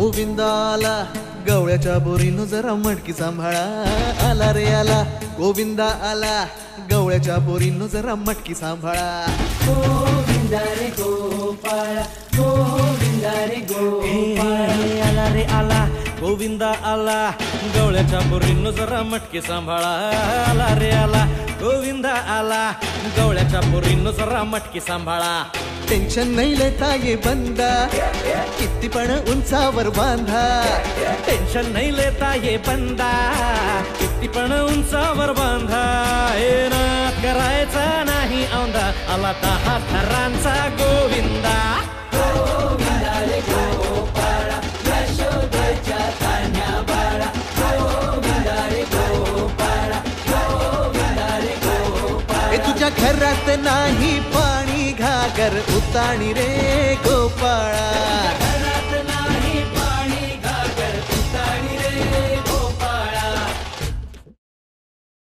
गोविंदा आला गवळ्याच्या बोरीनं जरा मटकी सांभाळा. आला रे आला गोविंदा आला गवळ्याच्या बोरीनं जरा मटकी सांभाळा. गोविंदा रे गोपाळा गोविंदा रे गोपाळा. आला रे आला गोविंदा आला गवळ्याच्या बोरीनं जरा मटकी सांभाळा. आला रे आला गोविंदा आला गवळ्याच्या बोरीनं जरा मटकी सांभाळा. टेन्शन नाही लेता ये बंदा किती पण उंचावर बांधा. टेन्शन नाही लेता ये बंदा किती पण उंचावर बांधा. हे ना करायचा नाही औंधा आला 10 थरांचा गोविंदा. गोविंदा रे गोपाळा यशोदेच्या तान्ह्या बाळा. गोविंदा रे गोपाळा गोविंदा रे गोपाळा. ए तुझ्या घरात नाही पाणी घागर उताणी रे गोपाळा.